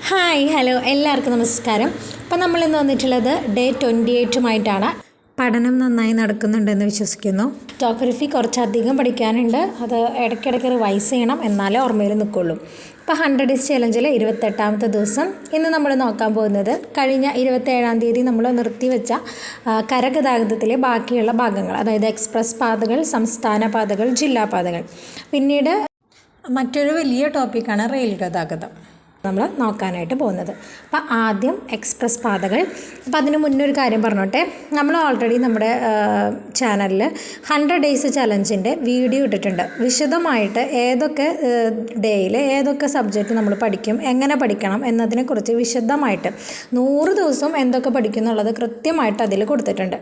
Hi hello എല്ലാവർക്കും നമസ്കാരം. അപ്പോൾ നമ്മളിന്ന് വന്നിട്ടുള്ളത് ഡേ 28 പഠനം നന്നായി നടക്കുന്നുണ്ടെന്ന് വിശ്വസിക്കുന്നു. ഫോട്ടോഗ്രാഫി കുറച്ചധികം പഠിക്കാനുണ്ട്. അത് ഇടയ്ക്കിടയ്ക്ക് റിവൈസ് ചെയ്യണം, എന്നാലേ ഓർമ്മയിൽ നിൽക്കുള്ളൂ. ഇപ്പോൾ 100 ഡേയ്സ് ചലഞ്ചിലെ 28ാമത്തെ ദിവസം ഇന്ന് നമ്മൾ നോക്കാൻ പോകുന്നത് കഴിഞ്ഞ 27-ാം തീയതി നമ്മൾ നിർത്തിവെച്ച കരഗതാഗതത്തിലെ ബാക്കിയുള്ള ഭാഗങ്ങൾ, അതായത് എക്സ്പ്രസ് പാതകൾ, സംസ്ഥാന പാതകൾ, ജില്ലാ പാതകൾ. പിന്നീട് മറ്റൊരു വലിയ ടോപ്പിക്കാണ് റെയിൽ ഗതാഗതം നമ്മൾ നോക്കാനായിട്ട് പോകുന്നത്. അപ്പോൾ ആദ്യം എക്സ്പ്രസ് പാതകൾ. അപ്പോൾ അതിന് മുന്നേ ഒരു കാര്യം പറഞ്ഞോട്ടെ, നമ്മൾ ഓൾറെഡി നമ്മുടെ ചാനലിൽ 100 ഡേയ്സ് ചലഞ്ചിൻ്റെ വീഡിയോ ഇട്ടിട്ടുണ്ട്. വിശദമായിട്ട് ഏതൊക്കെ ഡേയിൽ ഏതൊക്കെ സബ്ജക്റ്റ് നമ്മൾ പഠിക്കും, എങ്ങനെ പഠിക്കണം എന്നതിനെക്കുറിച്ച് വിശദമായിട്ട് 100 ദിവസം എന്തൊക്കെ പഠിക്കും എന്നുള്ളത് കൃത്യമായിട്ട് അതിൽ കൊടുത്തിട്ടുണ്ട്.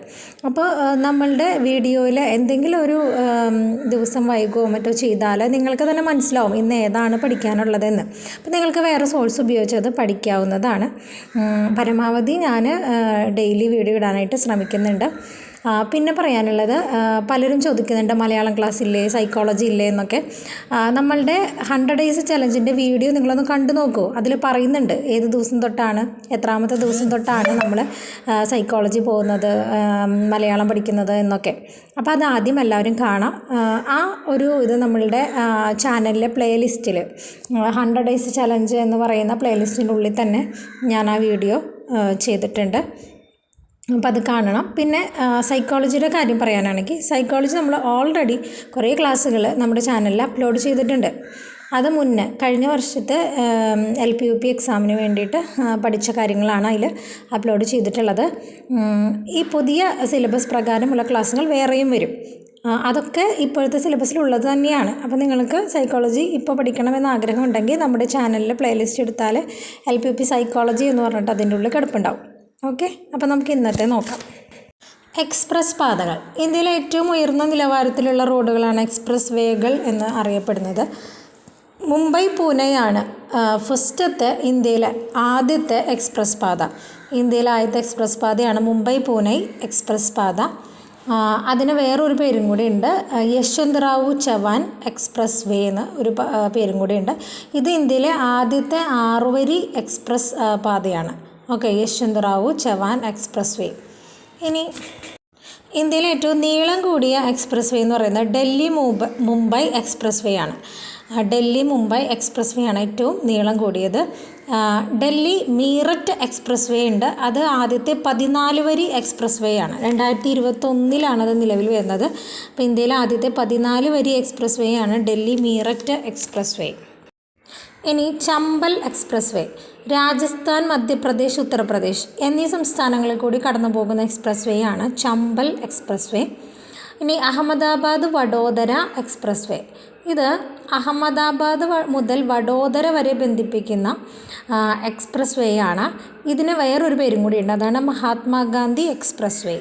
അപ്പോൾ നമ്മളുടെ വീഡിയോയിൽ എന്തെങ്കിലും ഒരു ദിവസം വൈകുമോ മറ്റോ ചെയ്താൽ നിങ്ങൾക്ക് തന്നെ മനസ്സിലാവും ഇന്ന് ഏതാണ് പഠിക്കാനുള്ളതെന്ന്. അപ്പോൾ നിങ്ങൾക്ക് വേറെ സോഴ്സ് ഉപയോഗിച്ച് അത് പഠിക്കാവുന്നതാണ്. പരമാവധി ഞാൻ ഡെയിലി വീഡിയോ ഇടാനായിട്ട് ശ്രമിക്കുന്നുണ്ട്. പിന്നെ പറയാനുള്ളത്, പലരും ചോദിക്കുന്നുണ്ട് മലയാളം ക്ലാസ് ഇല്ലേ, സൈക്കോളജി ഇല്ലേ എന്നൊക്കെ. നമ്മളുടെ 100 ഡേയ്സ് ചലഞ്ചിൻ്റെ വീഡിയോ നിങ്ങളൊന്ന് കണ്ടു നോക്കൂ. അതിൽ പറയുന്നുണ്ട് ഏത് ദിവസം തൊട്ടാണ്, എത്രാമത്തെ ദിവസം തൊട്ടാണ് നമ്മൾ സൈക്കോളജി പോകുന്നത്, മലയാളം പഠിക്കുന്നത് എന്നൊക്കെ. അപ്പോൾ അതാദ്യം എല്ലാവരും കാണാം. ആ ഒരു ഇത് നമ്മളുടെ ചാനലിലെ പ്ലേലിസ്റ്റിൽ 100 ഡേയ്സ് ചലഞ്ച് എന്ന് പറയുന്ന പ്ലേലിസ്റ്റിൻ്റെ ഉള്ളിൽ തന്നെ ഞാൻ ആ വീഡിയോ ചെയ്തിട്ടുണ്ട്. അപ്പോൾ അത് കാണണം. പിന്നെ സൈക്കോളജിയുടെ കാര്യം പറയാനാണെങ്കിൽ, സൈക്കോളജി നമ്മൾ ഓൾറെഡി കുറേ ക്ലാസ്സുകൾ നമ്മുടെ ചാനലിൽ അപ്ലോഡ് ചെയ്തിട്ടുണ്ട്. അത് മുന്നേ കഴിഞ്ഞ വർഷത്തെ LP UP എക്സാമിന് വേണ്ടിയിട്ട് പഠിച്ച കാര്യങ്ങളാണ് അതിൽ അപ്ലോഡ് ചെയ്തിട്ടുള്ളത്. ഈ പുതിയ സിലബസ് പ്രകാരമുള്ള ക്ലാസ്സുകൾ വേറെയും വരും. അതൊക്കെ ഇപ്പോഴത്തെ സിലബസിലുള്ളത് തന്നെയാണ്. അപ്പോൾ നിങ്ങൾക്ക് സൈക്കോളജി ഇപ്പോൾ പഠിക്കണമെന്ന് ആഗ്രഹമുണ്ടെങ്കിൽ നമ്മുടെ ചാനലിൽ പ്ലേലിസ്റ്റ് എടുത്താൽ LP UP സൈക്കോളജി എന്ന് പറഞ്ഞിട്ട് അതിൻ്റെ ഉള്ളിൽ കിടപ്പുണ്ടാവും. ഓക്കെ, അപ്പോൾ നമുക്ക് ഇന്നത്തെ നോക്കാം. എക്സ്പ്രസ് പാതകൾ. ഇന്ത്യയിലെ ഏറ്റവും ഉയർന്ന നിലവാരത്തിലുള്ള റോഡുകളാണ് എക്സ്പ്രസ് വേകൾ എന്ന് അറിയപ്പെടുന്നത്. മുംബൈ പൂനെയാണ് ഫസ്റ്റത്തെ ഇന്ത്യയിലെ ആദ്യത്തെ എക്സ്പ്രസ് പാത. ഇന്ത്യയിലെ ആദ്യത്തെ എക്സ്പ്രസ് പാതയാണ് മുംബൈ പൂനെ എക്സ്പ്രസ് പാത. അതിന് വേറൊരു പേരും കൂടി ഉണ്ട്, യശ്വന്ത്റാവു ചവാൻ എക്സ്പ്രസ് വേ എന്ന് ഒരു പേരും കൂടി ഉണ്ട്. ഇത് ഇന്ത്യയിലെ ആദ്യത്തെ 6 വരി എക്സ്പ്രസ് പാതയാണ്. Okay, Yashwantrao Chavan express way. ഇനി ഇന്ത്യയിലെ ഏറ്റവും നീളം കൂടിയ എക്സ്പ്രസ് വേ എന്ന് പറയുന്നത് ഡൽഹി മുംബൈ എക്സ്പ്രസ് വേ ആണ്. ഡൽഹി മുംബൈ എക്സ്പ്രസ് വേ ആണ് ഏറ്റവും നീളം കൂടിയത്. ഡൽഹി മീററ്റ് എക്സ്പ്രസ് വേ ഉണ്ട്. അത് ആദ്യത്തെ 14 വരി എക്സ്പ്രസ് വേ ആണ്. 2021 അത് നിലവിൽ വരുന്നത്. അപ്പോൾ ഇന്ത്യയിലെ ആദ്യത്തെ 14 വരി എക്സ്പ്രസ് വേ ആണ് ഡൽഹി മീററ്റ് എക്സ്പ്രസ് വേ. ഇനി ചമ്പൽ എക്സ്പ്രസ് വേ. രാജസ്ഥാൻ, മധ്യപ്രദേശ്, ഉത്തർപ്രദേശ് എന്നീ സംസ്ഥാനങ്ങളിൽ കൂടി കടന്നു പോകുന്ന എക്സ്പ്രസ് വേ ആണ് ചമ്പൽ എക്സ്പ്രസ് വേ. ഇനി അഹമ്മദാബാദ് വഡോദര എക്സ്പ്രസ് വേ. ഇത് അഹമ്മദാബാദ് മുതൽ വഡോദര വരെ ബന്ധിപ്പിക്കുന്ന എക്സ്പ്രസ് വേ ആണ്. ഇതിന് വേറൊരു പേരും കൂടിയുണ്ട്, അതാണ് മഹാത്മാഗാന്ധി എക്സ്പ്രസ് വേ.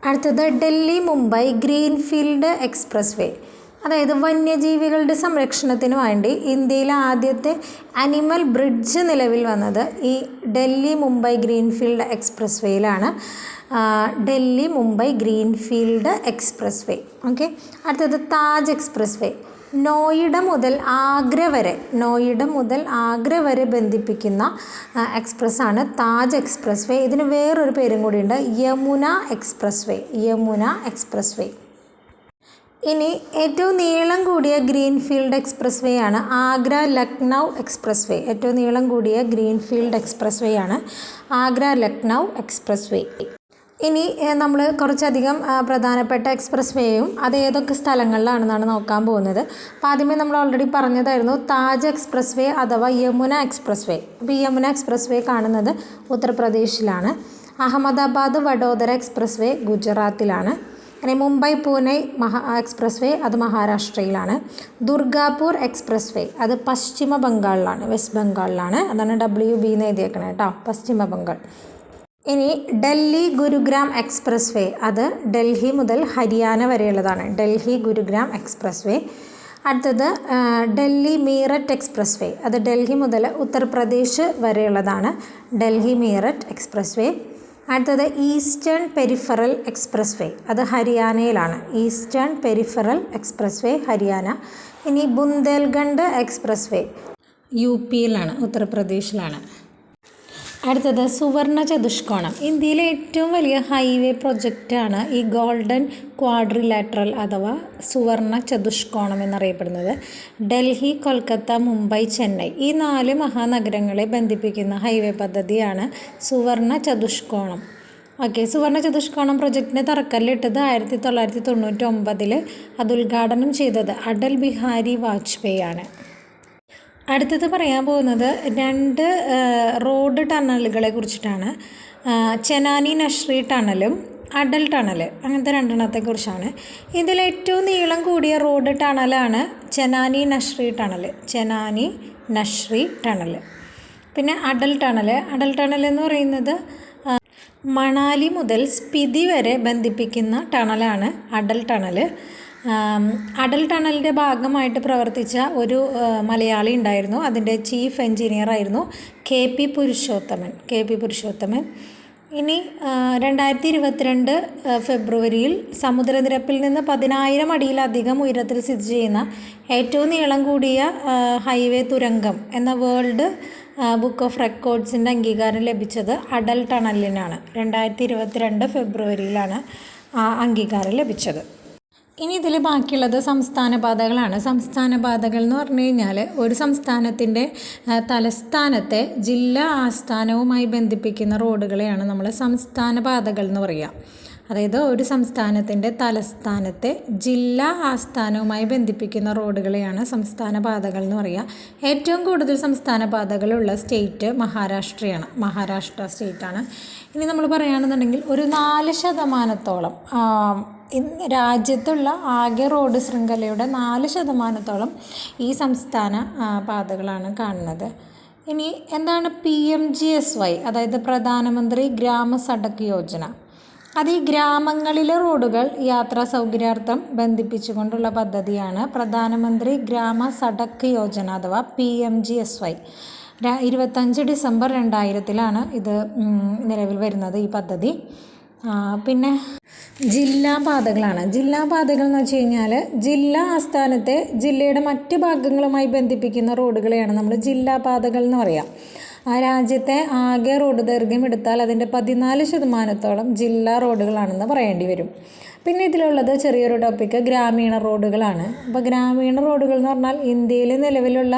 അടുത്തത് ഡൽഹി മുംബൈ ഗ്രീൻഫീൽഡ് എക്സ്പ്രസ് വേ. അതായത് വന്യജീവികളുടെ സംരക്ഷണത്തിന് വേണ്ടി ഇന്ത്യയിലെ ആദ്യത്തെ അനിമൽ ബ്രിഡ്ജ് നിലവിൽ വന്നത് ഈ ഡൽഹി മുംബൈ ഗ്രീൻഫീൽഡ് എക്സ്പ്രസ് വേയിലാണ്. Delhi Mumbai greenfield express way. Okay, അടുത്തത് താജ് എക്സ്പ്രസ് വേ. നോയിഡ മുതൽ ആഗ്ര വരെ ബന്ധിപ്പിക്കുന്ന എക്സ്പ്രസ് ആണ് താജ് എക്സ്പ്രസ് വേ. ഇതിന് വേറൊരു പേരും കൂടിയുണ്ട്, യമുന എക്സ്പ്രസ് വേ. Yamuna express way. ഇനി ഏറ്റവും നീളം കൂടിയ ഗ്രീൻഫീൽഡ് എക്സ്പ്രസ് വേ ആണ് ആഗ്ര ലക്നൗ എക്സ്പ്രസ് വേ. ഏറ്റവും നീളം കൂടിയ ഗ്രീൻഫീൽഡ് എക്സ്പ്രസ് വേ ആണ് ആഗ്ര ലക്നൗ എക്സ്പ്രസ് വേ. ഇനി നമ്മൾ കുറച്ചധികം പ്രധാനപ്പെട്ട എക്സ്പ്രസ് വേയും അത് ഏതൊക്കെ സ്ഥലങ്ങളിലാണെന്നാണ് നോക്കാൻ പോകുന്നത്. അപ്പോൾ ആദ്യമേ നമ്മൾ ഓൾറെഡി പറഞ്ഞതായിരുന്നു താജ് എക്സ്പ്രസ് വേ അഥവാ യമുന എക്സ്പ്രസ് വേ. അപ്പോൾ ഈ യമുന എക്സ്പ്രസ് വേ കാണുന്നത് ഉത്തർപ്രദേശിലാണ്. അഹമ്മദാബാദ് വഡോദര എക്സ്പ്രസ് വേ ഗുജറാത്തിലാണ്. ഇനി മുംബൈ പൂനെ എക്സ്പ്രസ് വേ അത് മഹാരാഷ്ട്രയിലാണ്. ദുർഗാപൂർ എക്സ്പ്രസ് വേ അത് പശ്ചിമ ബംഗാളിലാണ്, വെസ്റ്റ് ബംഗാളിലാണ്. അതാണ് WB എന്ന് എഴുതിയേക്കണേ കേട്ടോ, പശ്ചിമ ബംഗാൾ. ഇനി ഡൽഹി ഗുരുഗ്രാം എക്സ്പ്രസ് വേ അത് ഡൽഹി മുതൽ ഹരിയാന വരെയുള്ളതാണ്, ഡൽഹി ഗുരുഗ്രാം എക്സ്പ്രസ് വേ. അടുത്തത് ഡൽഹി മീററ്റ് എക്സ്പ്രസ് വേ. അത് ഡൽഹി മുതൽ ഉത്തർപ്രദേശ് വരെയുള്ളതാണ്, ഡൽഹി മീററ്റ് എക്സ്പ്രസ് വേ. അടുത്തത് ഈസ്റ്റേൺ പെരിഫറൽ എക്സ്പ്രസ് വേ. അത് ഹരിയാനയിലാണ്, ഈസ്റ്റേൺ പെരിഫറൽ എക്സ്പ്രസ് വേ ഹരിയാന. ഇനി ബുന്ദേൽഖണ്ഡ് എക്സ്പ്രസ് വേ. UP-യിലാണ്, ഉത്തർപ്രദേശിലാണ്. അടുത്തത് സുവർണ ചതുഷ്കോണം. ഇന്ത്യയിലെ ഏറ്റവും വലിയ ഹൈവേ പ്രൊജക്റ്റാണ് ഈ ഗോൾഡൻ ക്വാഡ്രിലാറ്ററൽ അഥവാ സുവർണ ചതുഷ്കോണം എന്നറിയപ്പെടുന്നത്. ഡൽഹി, കൊൽക്കത്ത, മുംബൈ, ചെന്നൈ ഈ 4 മഹാനഗരങ്ങളെ ബന്ധിപ്പിക്കുന്ന ഹൈവേ പദ്ധതിയാണ് സുവർണ ചതുഷ്കോണം. ഓക്കെ, സുവർണ ചതുഷ്കോണം പ്രൊജക്റ്റിന് തറക്കല്ലിട്ടത് 1999 അത് ഉദ്ഘാടനം ചെയ്തത് അടൽ ബിഹാരി വാജ്പേയി ആണ്. അടുത്തത് പറയാൻ പോകുന്നത് 2 റോഡ് ടണലുകളെ കുറിച്ചിട്ടാണ്. ചെനാനി നഷ്രി ടണലും അടൽ ടണൽ, അങ്ങനത്തെ 2 കുറിച്ചാണ്. ഇതിൽ ഏറ്റവും നീളം കൂടിയ റോഡ് ടണലാണ് ചെനാനി നഷ്രി ടണൽ. പിന്നെ അടൽ ടണൽ എന്ന് പറയുന്നത് മണാലി മുതൽ സ്പിതി വരെ ബന്ധിപ്പിക്കുന്ന ടണലാണ് അടൽ ടണൽ. അടൽ ടണലിൻ്റെ ഭാഗമായിട്ട് പ്രവർത്തിച്ച ഒരു മലയാളി ഉണ്ടായിരുന്നു. അതിൻ്റെ ചീഫ് എഞ്ചിനീയർ ആയിരുന്നു KP പുരുഷോത്തമൻ. ഇനി 2022 ഫെബ്രുവരിയിൽ സമുദ്രനിരപ്പിൽ നിന്ന് 10,000 അടിയിലധികം ഉയരത്തിൽ സ്ഥിതി ചെയ്യുന്ന ഏറ്റവും നീളം കൂടിയ ഹൈവേ തുരങ്കം എന്ന വേൾഡ് ബുക്ക് ഓഫ് റെക്കോർഡ്സിൻ്റെ അംഗീകാരം ലഭിച്ചത് അടൽ ടണലിനാണ്. 2022 ഫെബ്രുവരിയിലാണ് ആ അംഗീകാരം ലഭിച്ചത്. ഇനി ഇതിൽ ബാക്കിയുള്ളത് സംസ്ഥാന പാതകളാണ്. സംസ്ഥാന പാതകൾ എന്ന് പറഞ്ഞു കഴിഞ്ഞാൽ ഒരു സംസ്ഥാനത്തിൻ്റെ തലസ്ഥാനത്തെ ജില്ലാ ആസ്ഥാനവുമായി ബന്ധിപ്പിക്കുന്ന റോഡുകളെയാണ് നമ്മൾ സംസ്ഥാന പാതകൾ എന്ന് പറയുക. അതായത് ഒരു സംസ്ഥാനത്തിൻ്റെ തലസ്ഥാനത്തെ ജില്ലാ ആസ്ഥാനവുമായി ബന്ധിപ്പിക്കുന്ന റോഡുകളെയാണ് സംസ്ഥാന പാതകൾ എന്ന് പറയുക. ഏറ്റവും കൂടുതൽ സംസ്ഥാന പാതകളുള്ള സ്റ്റേറ്റ് മഹാരാഷ്ട്ര സ്റ്റേറ്റാണ്. ഇനി നമ്മൾ പറയുകയാണെന്നുണ്ടെങ്കിൽ ഒരു 4% രാജ്യത്തുള്ള ആകെ റോഡ് ശൃംഖലയുടെ 4% ഈ സംസ്ഥാന പാതകളാണ് കാണുന്നത്. ഇനി എന്താണ് PMGSY, അതായത് പ്രധാനമന്ത്രി ഗ്രാമ സഡക് യോജന? അത് ഈ ഗ്രാമങ്ങളിലെ റോഡുകൾ യാത്രാ സൗകര്യാർത്ഥം ബന്ധിപ്പിച്ചുകൊണ്ടുള്ള പദ്ധതിയാണ് പ്രധാനമന്ത്രി ഗ്രാമ സഡക് യോജന അഥവാ PMGSY. 25 ഡിസംബർ 2000 ഇത് നിലവിൽ വരുന്നത് ഈ പദ്ധതി. പിന്നെ ജില്ലാ പാതകളാണ്. ജില്ലാ പാതകൾ എന്ന് വെച്ച് കഴിഞ്ഞാൽ ജില്ലാ ആസ്ഥാനത്തെ ജില്ലയുടെ മറ്റ് ഭാഗങ്ങളുമായി ബന്ധിപ്പിക്കുന്ന റോഡുകളെയാണ് നമ്മൾ ജില്ലാ പാതകൾ എന്ന് പറയാം. ആ രാജ്യത്തെ ആകെ റോഡ് ദൈർഘ്യം എടുത്താൽ അതിൻ്റെ 14% ജില്ലാ റോഡുകളാണെന്ന് പറയേണ്ടി വരും. പിന്നെ ഇതിലുള്ളത് ചെറിയൊരു ടോപ്പിക്ക് ഗ്രാമീണ റോഡുകളാണ്. അപ്പോൾ ഗ്രാമീണ റോഡുകൾ എന്ന് പറഞ്ഞാൽ ഇന്ത്യയിൽ നിലവിലുള്ള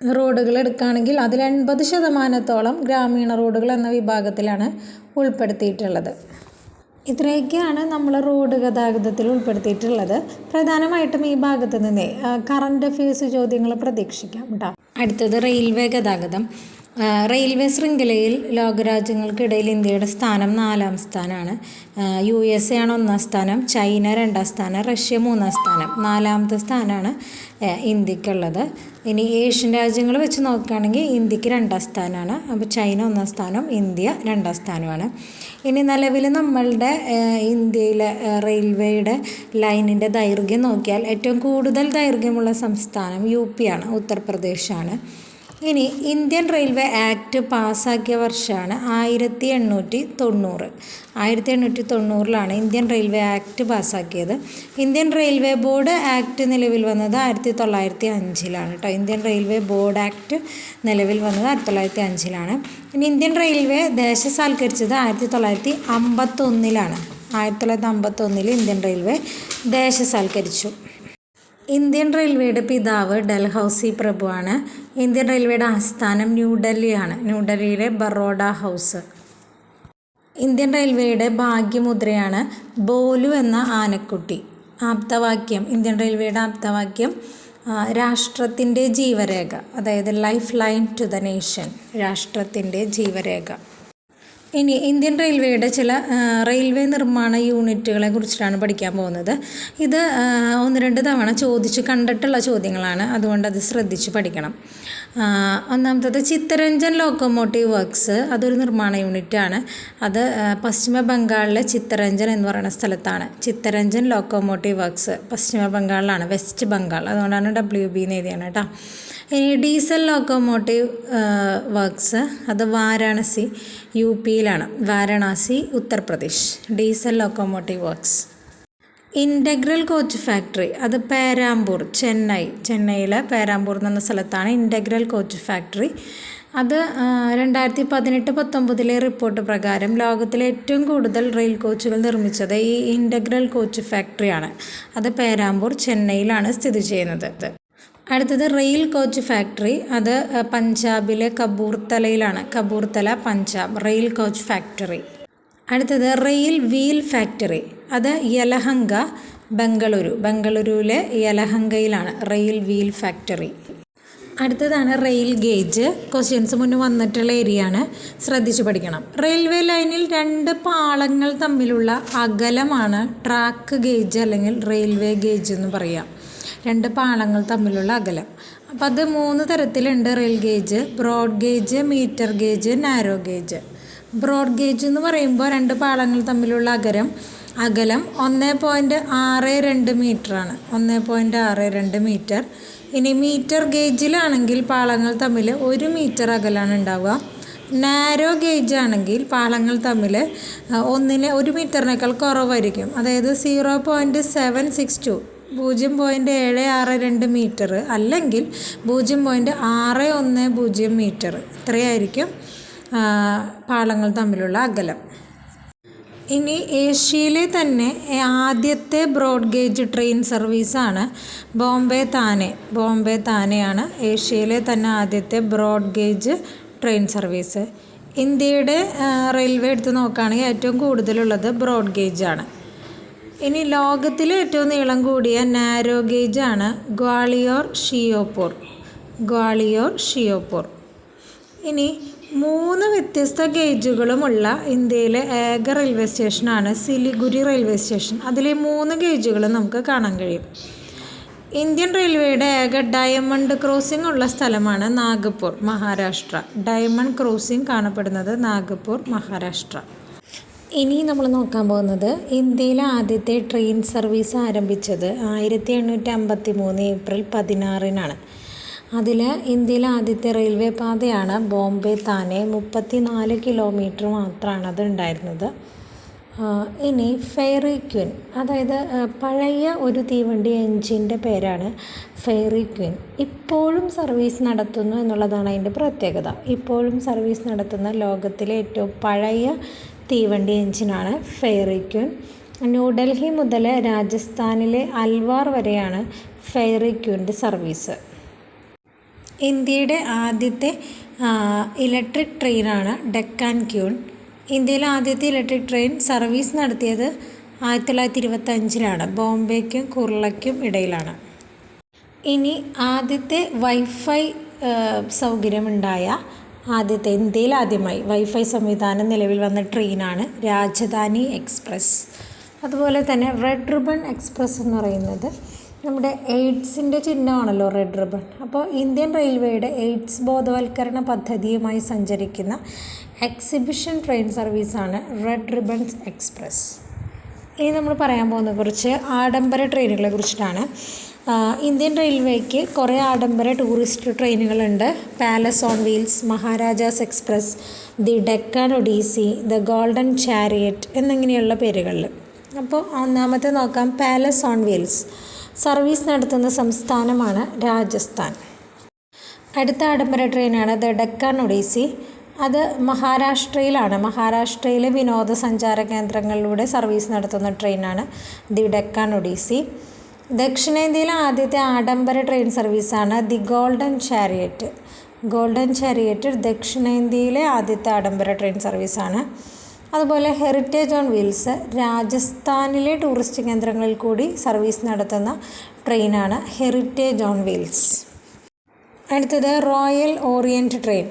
റോഡുകൾ എടുക്കുകയാണെങ്കിൽ അതിൽ 80% ഗ്രാമീണ റോഡുകൾ എന്ന വിഭാഗത്തിലാണ് ഉൾപ്പെടുത്തിയിട്ടുള്ളത്. ഇത്രയൊക്കെയാണ് നമ്മൾ റോഡ് ഗതാഗതത്തിൽ ഉൾപ്പെടുത്തിയിട്ടുള്ളത്. പ്രധാനമായിട്ടും ഈ ഭാഗത്ത് നിന്ന് കറണ്ട് അഫയേഴ്സ് ചോദ്യങ്ങൾ പ്രതീക്ഷിക്കാം കേട്ടോ. അടുത്തത് റെയിൽവേ ഗതാഗതം. റെയിൽവേ ശൃംഖലയിൽ ലോകരാജ്യങ്ങൾക്കിടയിൽ ഇന്ത്യയുടെ സ്ഥാനം 4ാം സ്ഥാനമാണ്. USA ആണ് 1ാം സ്ഥാനം, ചൈന 2ാം സ്ഥാനം, റഷ്യ 3ാം സ്ഥാനം, 4ാമത്തെ സ്ഥാനമാണ് ഇന്ത്യക്കുള്ളത്. ഇനി ഏഷ്യൻ രാജ്യങ്ങൾ വെച്ച് നോക്കുകയാണെങ്കിൽ ഇന്ത്യക്ക് 2ാം സ്ഥാനമാണ്. അപ്പോൾ ചൈന 1ാം സ്ഥാനം, ഇന്ത്യ 2ാം സ്ഥാനമാണ്. ഇനി നിലവിൽ നമ്മളുടെ ഇന്ത്യയിലെ റെയിൽവേയുടെ ലൈനിൻ്റെ ദൈർഘ്യം നോക്കിയാൽ ഏറ്റവും കൂടുതൽ ദൈർഘ്യമുള്ള സംസ്ഥാനം UP ആണ്, ഉത്തർപ്രദേശാണ്. ഇനി ഇന്ത്യൻ റെയിൽവേ ആക്ട് പാസ്സാക്കിയ വർഷമാണ് 1890. 1890 ഇന്ത്യൻ റെയിൽവേ ആക്ട് പാസ്സാക്കിയത്. ഇന്ത്യൻ റെയിൽവേ ബോർഡ് ആക്ട് നിലവിൽ വന്നത് 1905 കേട്ടോ. ഇന്ത്യൻ റെയിൽവേ ബോർഡ് ആക്ട് നിലവിൽ വന്നത് 1905. ഇനി ഇന്ത്യൻ റെയിൽവേ ദേശസാൽക്കരിച്ചത് 1951. 1951 ഇന്ത്യൻ റെയിൽവേ ദേശസാൽക്കരിച്ചു. ഇന്ത്യൻ റെയിൽവേയുടെ പിതാവ് ഡൽഹൌസി പ്രഭുവാണ്. ഇന്ത്യൻ റെയിൽവേയുടെ ആസ്ഥാനം ന്യൂഡൽഹിയാണ്, ന്യൂഡൽഹിയിലെ ബറോഡ ഹൗസ്. ഇന്ത്യൻ റെയിൽവേയുടെ ഭാഗ്യമുദ്രയാണ് ബോലു എന്ന ആനക്കുട്ടി. ആപ്തവാക്യം, ഇന്ത്യൻ റെയിൽവേയുടെ ആപ്തവാക്യം രാഷ്ട്രത്തിൻ്റെ ജീവരേഖ, അതായത് life line to the nation, രാഷ്ട്രത്തിൻ്റെ ജീവരേഖ. ഇനി ഇന്ത്യൻ റെയിൽവേയുടെ ചില റെയിൽവേ നിർമ്മാണ യൂണിറ്റുകളെ കുറിച്ചിട്ടാണ് പഠിക്കാൻ പോകുന്നത്. ഇത് 1-2 തവണ കണ്ടിട്ടുള്ള ചോദ്യങ്ങളാണ്, അതുകൊണ്ട് അത് ശ്രദ്ധിച്ച് പഠിക്കണം. ഒന്നാമത്തത് ചിത്തരഞ്ജൻ ലോക്കോമോട്ടീവ് വർക്ക്സ്. അതൊരു നിർമ്മാണ യൂണിറ്റാണ്. അത് പശ്ചിമ ബംഗാളിലെ ചിത്തരഞ്ജൻ എന്ന് പറയുന്ന സ്ഥലത്താണ്. ചിത്തരഞ്ജൻ ലോക്കോമോട്ടീവ് വർക്ക്സ് പശ്ചിമ ബംഗാളിലാണ്, വെസ്റ്റ് ബംഗാൾ, അതുകൊണ്ടാണ് WB എന്ന് എഴുതിയാണ് കേട്ടോ. ഇനി ഡീസൽ ലോക്കോമോട്ടീവ് വർക്ക്സ് അത് Varanasi UP-യിലാണ്, Varanasi Uttar Pradesh. Diesel locomotive works. Integral coach factory അത് പേരാമ്പൂർ ചെന്നൈയിലെ പേരാമ്പൂർ എന്ന സ്ഥലത്താണ് ഇൻ്റഗ്രൽ കോച്ച് ഫാക്ടറി. അത് 2018-19 റിപ്പോർട്ട് പ്രകാരം ലോകത്തിലെ ഏറ്റവും കൂടുതൽ റെയിൽ കോച്ചുകൾ നിർമ്മിച്ചത് ഈ ഇൻ്റഗ്രൽ കോച്ച് ഫാക്ടറിയാണ്. അത് പേരാമ്പൂർ ചെന്നൈയിലാണ് സ്ഥിതി ചെയ്യുന്നത്. അടുത്തത് റെയിൽ കോച്ച് ഫാക്ടറി അത് പഞ്ചാബിലെ കപൂർത്തലയിലാണ്. Kapurthala Punjab rail coach factory. അടുത്തത് റെയിൽ വീൽ ഫാക്ടറി അത് യലഹങ്ക ബംഗളൂരുവിലെ യലഹങ്കയിലാണ് റെയിൽ വീൽ ഫാക്ടറി. അടുത്തതാണ് റെയിൽ ഗേജ്. ക്വസ്റ്റ്യൻസ് മുന്നേ വന്നിട്ടുള്ള ഏരിയയാണ്, ശ്രദ്ധിച്ചു പഠിക്കണം. റെയിൽവേ ലൈനിൽ 2 പാളങ്ങൾ തമ്മിലുള്ള അകലമാണ് ട്രാക്ക് ഗേജ് അല്ലെങ്കിൽ റെയിൽവേ ഗേജ് എന്ന് പറയാം. 2 പാളങ്ങൾ തമ്മിലുള്ള അകലം. അപ്പോൾ അത് 3 തരത്തിലുണ്ട് rail gauge: broad gauge, metre gauge, narrow gauge. Broad gauge എന്ന് പറയുമ്പോൾ 2 പാളങ്ങൾ തമ്മിലുള്ള അകലം 1.62 മീറ്ററാണ്. 1.62 മീറ്റർ. ഇനി മീറ്റർ ഗേജിലാണെങ്കിൽ പാളങ്ങൾ തമ്മിൽ 1 മീറ്റർ അകലാണ് ഉണ്ടാവുക. നാരോ ഗേജ് ആണെങ്കിൽ പാളങ്ങൾ തമ്മിൽ 1 മീറ്ററിനേക്കാൾ കുറവായിരിക്കും. അതായത് 0.762 0.762 മീറ്റർ അല്ലെങ്കിൽ 0.610 മീറ്റർ. ഇത്രയായിരിക്കും പാളങ്ങൾ തമ്മിലുള്ള അകലം. ഇനി ഏഷ്യയിലെ തന്നെ ആദ്യത്തെ ബ്രോഡ് ഗേജ് ട്രെയിൻ സർവീസാണ് ബോംബെ താനെയാണ് ഏഷ്യയിലെ തന്നെ ആദ്യത്തെ ബ്രോഡ് ഗേജ് ട്രെയിൻ സർവീസ്. ഇന്ത്യയുടെ റെയിൽവേ എടുത്ത് നോക്കുകയാണെങ്കിൽ ഏറ്റവും കൂടുതലുള്ളത് ബ്രോഡ് ഗേജാണ്. ഇനി ലോകത്തിലെ ഏറ്റവും നീളം കൂടിയ നാരോ ഗേജാണ് ഗ്വാളിയോർ ഷിയോപൂർ. ഇനി 3 വ്യത്യസ്ത ഗേജുകളുമുള്ള ഇന്ത്യയിലെ ഏക റെയിൽവേ സ്റ്റേഷനാണ് സിലിഗുരി റെയിൽവേ സ്റ്റേഷൻ. അതിലെ 3 ഗേജുകളും നമുക്ക് കാണാൻ കഴിയും. ഇന്ത്യൻ റെയിൽവേയുടെ ഏക ഡയമണ്ട് ക്രോസിംഗ് ഉള്ള സ്ഥലമാണ് നാഗപ്പൂർ, മഹാരാഷ്ട്ര. ഡയമണ്ട് ക്രോസിംഗ് കാണപ്പെടുന്നത് നാഗപ്പൂർ, മഹാരാഷ്ട്ര. ഇനി നമ്മൾ നോക്കാൻ പോകുന്നത് ഇന്ത്യയിലെ ആദ്യത്തെ ട്രെയിൻ സർവീസ് ആരംഭിച്ചത് 1853 ഏപ്രിൽ 16-നാണ്. അതിൽ ഇന്ത്യയിലെ ആദ്യത്തെ റെയിൽവേ പാതയാണ് ബോംബെ താനെ. 34 കിലോമീറ്റർ മാത്രമാണ് അത് ഉണ്ടായിരുന്നത്. ഇനി ഫെയറി ക്വീൻ, അതായത് പഴയ ഒരു തീവണ്ടി എൻജിൻ്റെ പേരാണ് ഫെയറി ക്വീൻ. ഇപ്പോഴും സർവീസ് നടത്തുന്നു എന്നുള്ളതാണ് അതിൻ്റെ പ്രത്യേകത. ഇപ്പോഴും സർവീസ് നടത്തുന്ന ലോകത്തിലെ ഏറ്റവും പഴയ തീവണ്ടി എൻജിനാണ് ഫെയറി ക്വീൻ. ന്യൂഡൽഹി മുതൽ രാജസ്ഥാനിലെ അൽവാർ വരെയാണ് ഫെയറി ക്വീൻ്റെ സർവീസ്. ഇന്ത്യയുടെ ആദ്യത്തെ ഇലക്ട്രിക് ട്രെയിനാണ് ഡെക്കാൻ ക്വീൻ. ഇന്ത്യയിലെ ആദ്യത്തെ ഇലക്ട്രിക് ട്രെയിൻ സർവീസ് നടത്തിയത് 1925-ലാണ്. ബോംബെക്കും കുർളയ്ക്കും ഇടയിലാണ്. ഇനി ആദ്യത്തെ വൈഫൈ സൗകര്യമുണ്ടായ ഇന്ത്യയിൽ ആദ്യമായി വൈഫൈ സംവിധാനം നിലവിൽ വന്ന ട്രെയിനാണ് രാജധാനി എക്സ്പ്രസ്. അതുപോലെ തന്നെ റെഡ് റിബൺ എക്സ്പ്രസ് എന്ന് പറയുന്നത് നമ്മുടെ എയ്ഡ്സിൻ്റെ ചിഹ്നമാണല്ലോ റെഡ് റിബൺ. അപ്പോൾ ഇന്ത്യൻ റെയിൽവേയുടെ എയ്ഡ്സ് ബോധവൽക്കരണ പദ്ധതിയുമായി സഞ്ചരിക്കുന്ന എക്സിബിഷൻ ട്രെയിൻ സർവീസാണ് റെഡ് റിബൺസ് എക്സ്പ്രസ്. ഇനി നമ്മൾ പറയാൻ പോകുന്ന കുറച്ച് ആഡംബര ട്രെയിനുകളെ കുറിച്ചിട്ടാണ്. ഇന്ത്യൻ റെയിൽവേക്ക് കുറേ ആഡംബര ടൂറിസ്റ്റ് ട്രെയിനുകളുണ്ട്. Palace on wheels, Maharajas express, the Deccan odyssey, the golden chariot എന്നിങ്ങനെയുള്ള പേരുകളിൽ. അപ്പോൾ ഒന്നാമത്തെ നോക്കാം. പാലസ് ഓൺ വീൽസ് സർവീസ് നടത്തുന്ന സംസ്ഥാനമാണ് രാജസ്ഥാൻ. അടുത്ത ആഡംബര ട്രെയിനാണ് ദ ഡെക്കാൻ ഒഡീസി. അത് മഹാരാഷ്ട്രയിലാണ്. മഹാരാഷ്ട്രയിലെ വിനോദസഞ്ചാര കേന്ദ്രങ്ങളിലൂടെ സർവീസ് നടത്തുന്ന ട്രെയിനാണ് ദി ഡെക്കാൻ ഒഡീസി. ദക്ഷിണേന്ത്യയിലെ ആദ്യത്തെ ആഡംബര ട്രെയിൻ സർവീസാണ് ദി ഗോൾഡൻ ചാരിയറ്റ് ദക്ഷിണേന്ത്യയിലെ ആദ്യത്തെ ആഡംബര ട്രെയിൻ സർവീസാണ്. അതുപോലെ ഹെറിറ്റേജ് ഓൺ വീൽസ് രാജസ്ഥാനിലെ ടൂറിസ്റ്റ് കേന്ദ്രങ്ങളിൽ കൂടി സർവീസ് നടത്തുന്ന ട്രെയിനാണ് ഹെറിറ്റേജ് ഓൺ വീൽസ്. അടുത്തത് റോയൽ ഓറിയൻറ്റ് ട്രെയിൻ.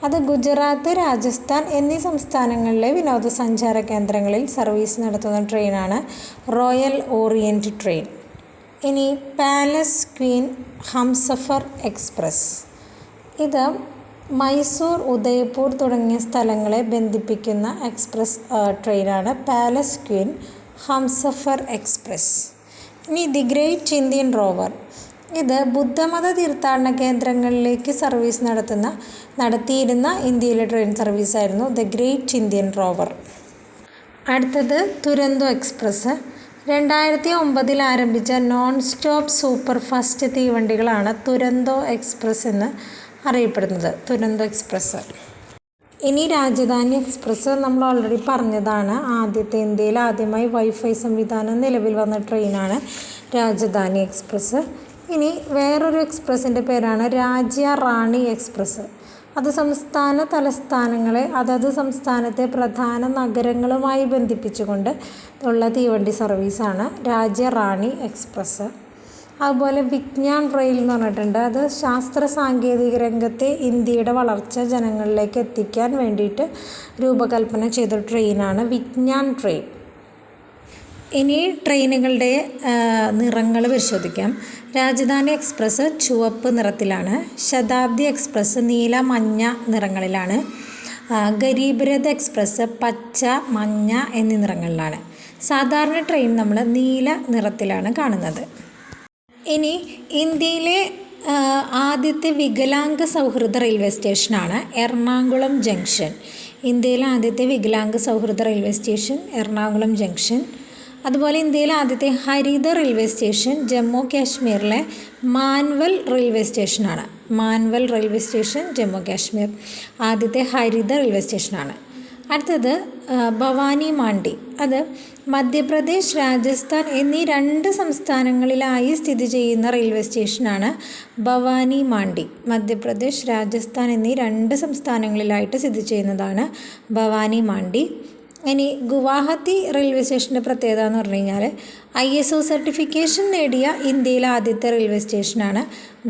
അത് ഗുജറാത്ത്, രാജസ്ഥാൻ എന്നീ സംസ്ഥാനങ്ങളിലെ വിനോദസഞ്ചാര കേന്ദ്രങ്ങളിൽ സർവീസ് നടത്തുന്ന ട്രെയിനാണ് റോയൽ ഓറിയൻറ്റ് ട്രെയിൻ. ഇനി പാലസ് ക്വീൻ ഹംസഫർ എക്സ്പ്രസ്. ഇത് മൈസൂർ, ഉദയ്പൂർ തുടങ്ങിയ സ്ഥലങ്ങളെ ബന്ധിപ്പിക്കുന്ന എക്സ്പ്രസ് ട്രെയിനാണ് പാലസ് ക്വീൻ ഹംസഫർ എക്സ്പ്രസ്. ഇനി ദി ഗ്രേറ്റ് ഇന്ത്യൻ റോവർ. ഇത് ബുദ്ധമത തീർത്ഥാടന കേന്ദ്രങ്ങളിലേക്ക് സർവീസ് നടത്തിയിരുന്ന ഇന്ത്യയിലെ ട്രെയിൻ സർവീസായിരുന്നു ദ ഗ്രേറ്റ് ഇന്ത്യൻ റോവർ. അടുത്തത് തുരന്തോ എക്സ്പ്രസ്. 2009 ആരംഭിച്ച നോൺ സ്റ്റോപ്പ് സൂപ്പർ ഫാസ്റ്റ് തീവണ്ടികളാണ് തുരന്തോ എക്സ്പ്രസ് എന്ന് അറിയപ്പെടുന്നത്. തുരന്തോ എക്സ്പ്രസ്. ഇനി രാജധാനി എക്സ്പ്രസ് നമ്മൾ ഓൾറെഡി പറഞ്ഞതാണ്. ഇന്ത്യയിൽ ആദ്യമായി വൈഫൈ സംവിധാനം നിലവിൽ വന്ന ട്രെയിനാണ് രാജധാനി എക്സ്പ്രസ്. ഇനി വേറൊരു എക്സ്പ്രസിൻ്റെ പേരാണ് രാജ്യ റാണി എക്സ്പ്രസ്. അത് സംസ്ഥാന തലസ്ഥാനങ്ങളെ അതത് സംസ്ഥാനത്തെ പ്രധാന നഗരങ്ങളുമായി ബന്ധിപ്പിച്ചുകൊണ്ട് ഉള്ള തീവണ്ടി സർവീസാണ് രാജ്യ റാണി എക്സ്പ്രസ്. അതുപോലെ വിജ്ഞാൻ റെയിൽ എന്ന് പറഞ്ഞിട്ടുണ്ട്. അത് ശാസ്ത്ര സാങ്കേതിക രംഗത്തെ ഇന്ത്യയുടെ വളർച്ച ജനങ്ങളിലേക്ക് എത്തിക്കാൻ വേണ്ടിയിട്ട് രൂപകൽപ്പന ചെയ്ത ട്രെയിനാണ് വിജ്ഞാൻ ട്രെയിൻ. ഇനി ട്രെയിനുകളുടെ നിറങ്ങൾ പരിശോധിക്കാം. രാജധാനി എക്സ്പ്രസ് ചുവപ്പ് നിറത്തിലാണ്. ശതാബ്ദി എക്സ്പ്രസ് നീല മഞ്ഞ നിറങ്ങളിലാണ്. ഗരീബ് രഥ് എക്സ്പ്രസ് പച്ച മഞ്ഞ എന്നീ നിറങ്ങളിലാണ്. സാധാരണ ട്രെയിൻ നമ്മൾ നീല നിറത്തിലാണ് കാണുന്നത്. ഇനി ഇന്ത്യയിലെ ആദ്യത്തെ വികലാംഗ സൗഹൃദ റെയിൽവേ സ്റ്റേഷനാണ് എറണാകുളം ജംഗ്ഷൻ. ഇന്ത്യയിലെ ആദ്യത്തെ വികലാംഗ സൗഹൃദ റെയിൽവേ സ്റ്റേഷൻ എറണാകുളം ജംഗ്ഷൻ. അതുപോലെ ഇന്ത്യയിലെ ആദ്യത്തെ ഹരിത റെയിൽവേ സ്റ്റേഷൻ ജമ്മു കാശ്മീരിലെ മാൻവൽ റെയിൽവേ സ്റ്റേഷനാണ്. മാൻവൽ റെയിൽവേ സ്റ്റേഷൻ ജമ്മു കാശ്മീർ ആദ്യത്തെ ഹരിത റെയിൽവേ സ്റ്റേഷനാണ്. അടുത്തത് ഭവാനി മാണ്ഡി. അത് മധ്യപ്രദേശ് രാജസ്ഥാൻ എന്നീ 2 സംസ്ഥാനങ്ങളിലായി സ്ഥിതി ചെയ്യുന്ന റെയിൽവേ സ്റ്റേഷനാണ് ഭവാനി മാണ്ഡി. മധ്യപ്രദേശ് രാജസ്ഥാൻ എന്നീ 2 സംസ്ഥാനങ്ങളിലായിട്ട് സ്ഥിതി ചെയ്യുന്നതാണ് ഭവാനി മാണ്ഡി. ഇനി ഗുവാഹത്തി റെയിൽവേ സ്റ്റേഷൻ്റെ പ്രത്യേകത എന്ന് പറഞ്ഞു കഴിഞ്ഞാൽ ISO സർട്ടിഫിക്കേഷൻ നേടിയ ഇന്ത്യയിലെ ആദ്യത്തെ റെയിൽവേ സ്റ്റേഷനാണ്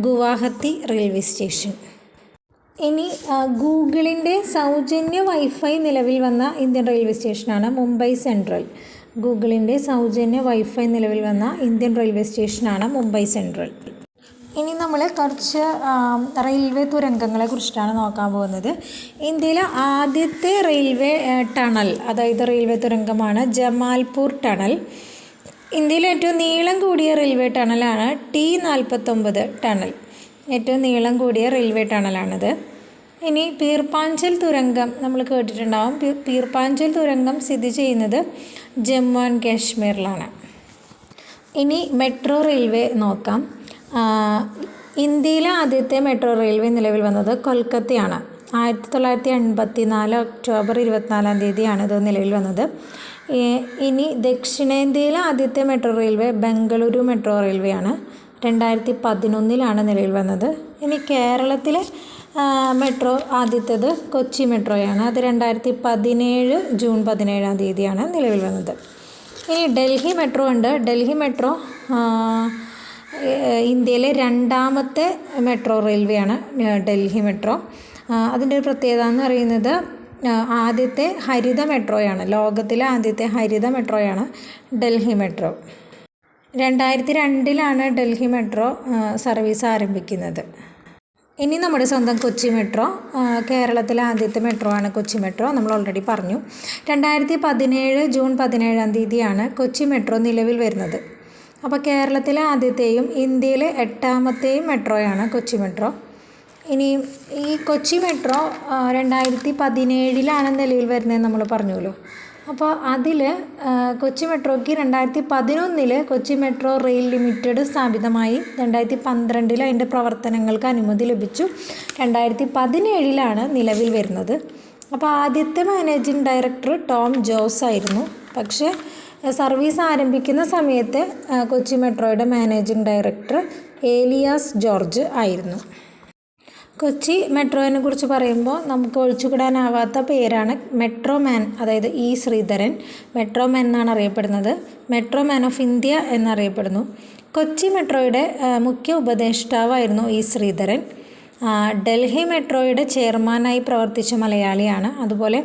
ഗുവാഹത്തി റെയിൽവേ സ്റ്റേഷൻ. ഇനി ഗൂഗിളിൻ്റെ സൗജന്യ വൈഫൈ നിലവിൽ വന്ന ഇന്ത്യൻ റെയിൽവേ സ്റ്റേഷനാണ് മുംബൈ സെൻട്രൽ. ഗൂഗിളിൻ്റെ സൗജന്യ വൈഫൈ നിലവിൽ വന്ന ഇന്ത്യൻ റെയിൽവേ സ്റ്റേഷനാണ് മുംബൈ സെൻട്രൽ. ഇനി നമ്മൾ കുറച്ച് റെയിൽവേ തുരങ്കങ്ങളെ കുറിച്ചിട്ടാണ് നോക്കാൻ പോകുന്നത്. ഇന്ത്യയിലെ ആദ്യത്തെ റെയിൽവേ ടണൽ, അതായത് റെയിൽവേ തുരങ്കമാണ് ജമാൽപൂർ ടണൽ. ഇന്ത്യയിലെ ഏറ്റവും നീളം കൂടിയ റെയിൽവേ ടണലാണ് T49 ടണൽ. ഏറ്റവും നീളം കൂടിയ റെയിൽവേ ടണലാണിത്. ഇനി പീർപ്പാഞ്ചൽ തുരങ്കം നമ്മൾ കേട്ടിട്ടുണ്ടാവും. പീർപ്പാഞ്ചൽ തുരങ്കം സ്ഥിതി ചെയ്യുന്നത് ജമ്മു ആൻഡ് കാശ്മീരിലാണ്. ഇനി മെട്രോ റെയിൽവേ നോക്കാം. ഇന്ത്യയിലെ ആദ്യത്തെ മെട്രോ റെയിൽവേ നിലവിൽ വന്നത് കൊൽക്കത്തയാണ്. 1984 ഒക്ടോബർ 24 ഇത് നിലവിൽ വന്നത്. ഇനി ദക്ഷിണേന്ത്യയിലെ ആദ്യത്തെ metro railway Bengaluru metro railway ആണ്. 2011 നിലവിൽ വന്നത്. ഇനി കേരളത്തിലെ മെട്രോ ആദ്യത്തേത് കൊച്ചി മെട്രോയാണ്. അത് 2017 ജൂൺ 17 നിലവിൽ വന്നത്. ഇനി ഡൽഹി മെട്രോ ഉണ്ട്. ഡൽഹി മെട്രോ ഇന്ത്യയിലെ 2ാമത്തെ മെട്രോ റെയിൽവേ ആണ് ഡൽഹി മെട്രോ. അതിൻ്റെ ഒരു പ്രത്യേകത എന്ന് പറയുന്നത് ആദ്യത്തെ ഹരിത മെട്രോയാണ്. ലോകത്തിലെ ആദ്യത്തെ ഹരിത മെട്രോയാണ് Delhi metro. 2002 Delhi metro service ആരംഭിക്കുന്നത്. ഇനി നമ്മുടെ സ്വന്തം കൊച്ചി മെട്രോ. കേരളത്തിലെ ആദ്യത്തെ മെട്രോ ആണ് കൊച്ചി മെട്രോ. നമ്മൾ ഓൾറെഡി പറഞ്ഞു. 2017 ജൂൺ 17 കൊച്ചി മെട്രോ നിലവിൽ വരുന്നത്. അപ്പോൾ കേരളത്തിലെ ആദ്യത്തെയും ഇന്ത്യയിലെ 8ാമത്തെയും മെട്രോയാണ് കൊച്ചി മെട്രോ. ഇനി ഈ കൊച്ചി മെട്രോ 2017 നിലവിൽ വരുന്നതെന്ന് നമ്മൾ പറഞ്ഞല്ലോ. അപ്പോൾ അതിൽ കൊച്ചി മെട്രോയ്ക്ക് 2011 കൊച്ചി മെട്രോ റെയിൽ ലിമിറ്റഡ് സ്ഥാപിതമായി. 2012 അതിൻ്റെ പ്രവർത്തനങ്ങൾക്ക് അനുമതി ലഭിച്ചു. 2017 നിലവിൽ വരുന്നത്. അപ്പോൾ ആദ്യത്തെ മാനേജിംഗ് ഡയറക്ടർ ടോം ജോസ് ആയിരുന്നു. പക്ഷേ സർവീസ് ആരംഭിക്കുന്ന സമയത്ത് കൊച്ചി മെട്രോയുടെ മാനേജിംഗ് ഡയറക്ടർ ഏലിയാസ് ജോർജ് ആയിരുന്നു. കൊച്ചി മെട്രോയെ കുറിച്ച് പറയുമ്പോൾ നമുക്ക് ഒഴിച്ചുകൂടാനാവാത്ത പേരാണ് മെട്രോ മാൻ, അതായത് ഇ ശ്രീധരൻ. മെട്രോ മാൻ എന്നാണ് അറിയപ്പെടുന്നത്. മെട്രോ മാൻ ഓഫ് ഇന്ത്യ എന്നറിയപ്പെടുന്നു. കൊച്ചി മെട്രോയുടെ മുഖ്യ ഉപദേഷ്ടാവായിരുന്നു ഇ ശ്രീധരൻ. ഡൽഹി മെട്രോയുടെ ചെയർമാനായി പ്രവർത്തിച്ച മലയാളിയാണ്. അതുപോലെ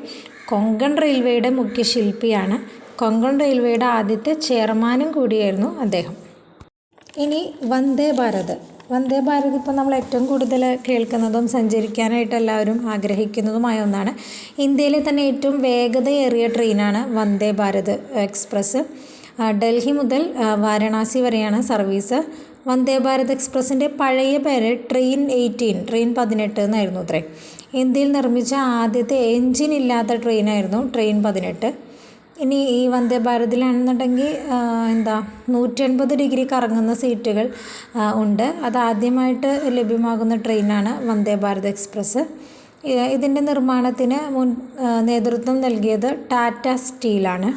കൊങ്കൺ റെയിൽവേയുടെ മുഖ്യ ശില്പിയാണ്. കൊങ്കൺ റെയിൽവേയുടെ ആദ്യത്തെ ചെയർമാനും കൂടിയായിരുന്നു അദ്ദേഹം. ഇനി വന്ദേ ഭാരത്. വന്ദേ ഭാരത് ഇപ്പോൾ നമ്മൾ ഏറ്റവും കൂടുതൽ കേൾക്കുന്നതും സഞ്ചരിക്കാനായിട്ട് എല്ലാവരും ആഗ്രഹിക്കുന്നതുമായ ഒന്നാണ്. ഇന്ത്യയിലെ തന്നെ ഏറ്റവും വേഗതയേറിയ ട്രെയിനാണ് വന്ദേ ഭാരത് എക്സ്പ്രസ്. ഡൽഹി മുതൽ വാരണാസി വരെയാണ് സർവീസ്. വന്ദേ ഭാരത് എക്സ്പ്രസിൻ്റെ പഴയ പേര് ട്രെയിൻ 18 എന്നായിരുന്നു അത്രേ. ഇന്ത്യയിൽ നിർമ്മിച്ച ആദ്യത്തെ എൻജിൻ ഇല്ലാത്ത ട്രെയിനായിരുന്നു ട്രെയിൻ 18. ഇനി ഈ വന്ദേ ഭാരതിലാണെന്നുണ്ടെങ്കിൽ 180 ഡിഗ്രി കറങ്ങുന്ന സീറ്റുകൾ ഉണ്ട്. അതാദ്യമായിട്ട് ലഭ്യമാകുന്ന ട്രെയിനാണ് വന്ദേ ഭാരത് എക്സ്പ്രസ്. ഇതിൻ്റെ നിർമ്മാണത്തിന് നേതൃത്വം നൽകിയത് ടാറ്റ സ്റ്റീലാണ്.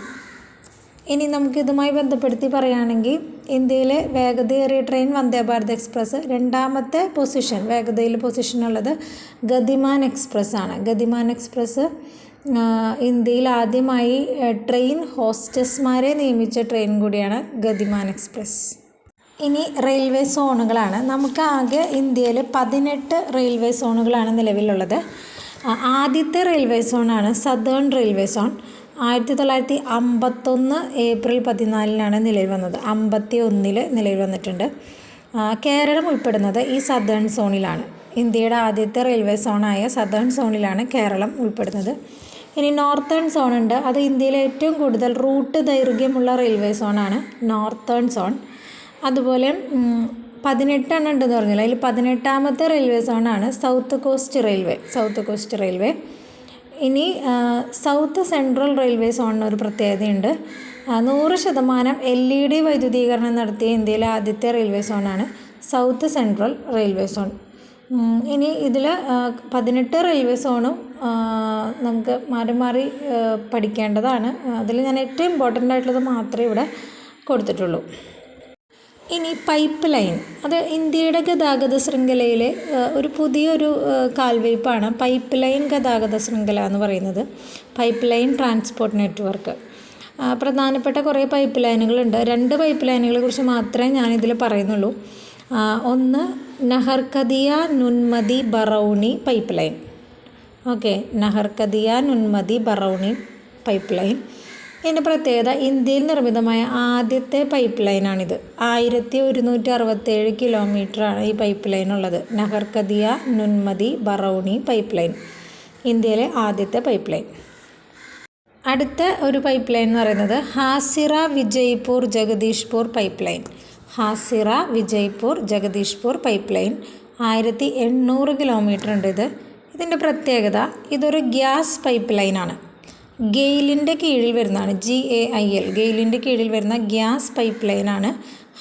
ഇനി നമുക്കിതുമായി ബന്ധപ്പെടുത്തി പറയുകയാണെങ്കിൽ ഇന്ത്യയിലെ വേഗതയേറിയ ട്രെയിൻ വന്ദേ ഭാരത് എക്സ്പ്രസ്. രണ്ടാമത്തെ പൊസിഷൻ വേഗതയിൽ പൊസിഷനുള്ളത് ഗതിമാൻ എക്സ്പ്രസ് ആണ്. ഗതിമാൻ എക്സ്പ്രസ് ഇന്ത്യയിൽ ആദ്യമായി ട്രെയിൻ ഹോസ്റ്റസ്മാരെ നിയമിച്ച ട്രെയിൻ കൂടിയാണ് ഗതിമാൻ എക്സ്പ്രസ്. ഇനി റെയിൽവേ സോണുകളാണ്. നമുക്ക് ആകെ ഇന്ത്യയിൽ 18 റെയിൽവേ സോണുകളാണ് നിലവിലുള്ളത്. ആദ്യത്തെ റെയിൽവേ സോണാണ് സദേൺ റെയിൽവേ സോൺ. 1951 ഏപ്രിൽ 14 നിലവിൽ വന്നത്. 51 നിലവിൽ വന്നിട്ടുണ്ട്. കേരളം ഉൾപ്പെടുന്നത് ഈ സദേൺ സോണിലാണ്. ഇന്ത്യയുടെ ആദ്യത്തെ റെയിൽവേ സോണായ സദേൺ സോണിലാണ് കേരളം ഉൾപ്പെടുന്നത്. ഇനി നോർത്തേൺ സോൺ ഉണ്ട്. അത് ഇന്ത്യയിലെ ഏറ്റവും കൂടുതൽ റൂട്ട് ദൈർഘ്യമുള്ള റെയിൽവേ സോണാണ് നോർത്തേൺ സോൺ. അതുപോലെ 18 ഉണ്ടെന്ന് പറഞ്ഞില്ല. അതിൽ 18ാമത്തെ റെയിൽവേ സോണാണ് സൗത്ത് കോസ്റ്റ് റെയിൽവേ. ഇനി സൗത്ത് സെൻട്രൽ റെയിൽവേ സോണിന് ഒരു പ്രത്യേകതയുണ്ട്. 100% LED വൈദ്യുതീകരണം നടത്തിയ ഇന്ത്യയിലെ ആദ്യത്തെ റെയിൽവേ സോണാണ് സൗത്ത് സെൻട്രൽ റെയിൽവേ സോൺ. ഇനി ഇതിൽ 18 റെയിൽവേ സോണും നമുക്ക് മാറി പഠിക്കേണ്ടതാണ്. അതിൽ ഞാൻ ഏറ്റവും ഇമ്പോർട്ടൻ്റ് ആയിട്ടുള്ളത് മാത്രമേ ഇവിടെ കൊടുത്തിട്ടുള്ളൂ. ഇനി പൈപ്പ് ലൈൻ, അത് ഇന്ത്യയുടെ ഗതാഗത ശൃംഖലയിലെ ഒരു പുതിയൊരു കാൽവയ്പ്പാണ് പൈപ്പ് ലൈൻ ഗതാഗത ശൃംഖല എന്ന് പറയുന്നത്. Pipe line transport network. പ്രധാനപ്പെട്ട കുറേ പൈപ്പ് ലൈനുകളുണ്ട്. 2 പൈപ്പ് ലൈനുകളെ കുറിച്ച് മാത്രമേ ഞാനിതിൽ പറയുന്നുള്ളൂ. ഒന്ന് Naharkatiya Noonmati Barauni pipe line. Naharkatiya Noonmati Barauni pipe line. ഇതിൻ്റെ പ്രത്യേകത, ഇന്ത്യയിൽ നിർമ്മിതമായ ആദ്യത്തെ പൈപ്പ് ലൈനാണിത്. 1167 കിലോമീറ്ററാണ് ഈ പൈപ്പ് ലൈൻ ഉള്ളത്. നഹർകദിയ നുൻമതി ബറൗണി പൈപ്പ് ലൈൻ, ഇന്ത്യയിലെ ആദ്യത്തെ പൈപ്പ് ലൈൻ. അടുത്ത ഒരു പൈപ്പ് ലൈൻ എന്ന് പറയുന്നത് Hazira Vijaypur Jagdishpur pipe line. Hazira Vijaypur Jagdishpur pipe line 1800 kilometre ഉണ്ട്. ഇതിൻ്റെ പ്രത്യേകത, ഇതൊരു ഗ്യാസ് പൈപ്പ് ലൈനാണ്. ഗെയിലിൻ്റെ കീഴിൽ വരുന്നതാണ്. GAIL, ഗെയിലിൻ്റെ കീഴിൽ വരുന്ന ഗ്യാസ് പൈപ്പ് ലൈനാണ്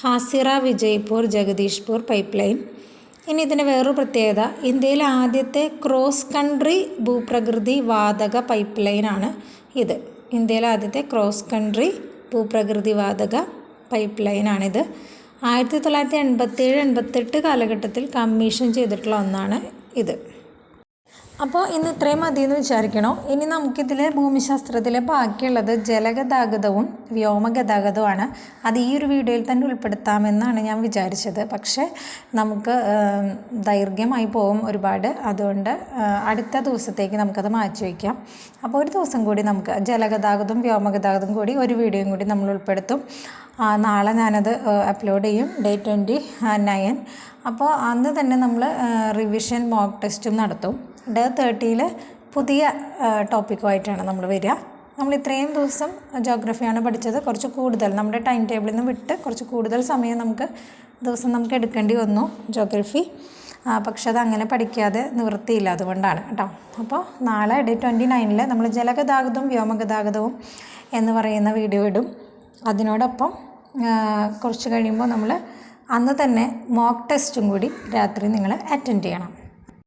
ഹാസിറ വിജയ്പൂർ ജഗദീഷ്പൂർ പൈപ്പ് ലൈൻ. ഇനി ഇതിന് വേറൊരു പ്രത്യേകത, ഇന്ത്യയിലെ ആദ്യത്തെ ക്രോസ് കൺട്രി ഭൂപ്രകൃതി വാതക പൈപ്പ് ലൈനാണ് ഇത്. ഇന്ത്യയിലെ ആദ്യത്തെ ക്രോസ് കൺട്രി ഭൂപ്രകൃതി വാതക പൈപ്പ് ലൈനാണിത്. 1987-88 കാലഘട്ടത്തിൽ കമ്മീഷൻ ചെയ്തിട്ടുള്ള ഒന്നാണ് ഇത്. അപ്പോൾ ഇന്ന് ഇത്രയും മതിയെന്ന് വിചാരിക്കണോ. ഇനി നമുക്കിതിൽ ഭൂമിശാസ്ത്രത്തിലെ ബാക്കിയുള്ളത് ജലഗതാഗതവും വ്യോമഗതാഗതവുമാണ്. അത് ഈ ഒരു വീഡിയോയിൽ തന്നെ ഉൾപ്പെടുത്താമെന്നാണ് ഞാൻ വിചാരിച്ചത്. പക്ഷേ നമുക്ക് ദൈർഘ്യമായി പോകും ഒരുപാട്. അതുകൊണ്ട് അടുത്ത ദിവസത്തേക്ക് നമുക്കത് മാറ്റി വയ്ക്കാം. അപ്പോൾ ഒരു ദിവസം കൂടി നമുക്ക് ജലഗതാഗതവും വ്യോമഗതാഗതവും കൂടി ഒരു വീഡിയോയും കൂടി നമ്മൾ ഉൾപ്പെടുത്തും. നാളെ ഞാനത് അപ്ലോഡ് ചെയ്യും, Day 29. അപ്പോൾ അന്ന് തന്നെ നമ്മൾ റിവിഷൻ മോക്ക് ടെസ്റ്റും നടത്തും. Day 30 പുതിയ ടോപ്പിക്കുമായിട്ടാണ് നമ്മൾ വരിക. നമ്മൾ ഇത്രയും ദിവസം ജോഗ്രഫിയാണ് പഠിച്ചത്. കുറച്ച് കൂടുതൽ നമ്മുടെ ടൈം ടേബിളിൽ നിന്ന് വിട്ട് കുറച്ച് കൂടുതൽ സമയം നമുക്ക് എടുക്കേണ്ടി വന്നു ജോഗ്രഫി. പക്ഷെ അത് അങ്ങനെ പഠിക്കാതെ നിവൃത്തിയില്ല, അതുകൊണ്ടാണ് കേട്ടോ. അപ്പോൾ നാളെ Day 29 നമ്മൾ ജലഗതാഗതവും വ്യോമഗതാഗതവും എന്ന് പറയുന്ന വീഡിയോ ഇടും. അതിനോടൊപ്പം കുറച്ച് കഴിയുമ്പോൾ നമ്മൾ അന്ന് തന്നെ മോക്ക് ടെസ്റ്റും കൂടി രാത്രി നിങ്ങൾ അറ്റൻഡ് ചെയ്യണം.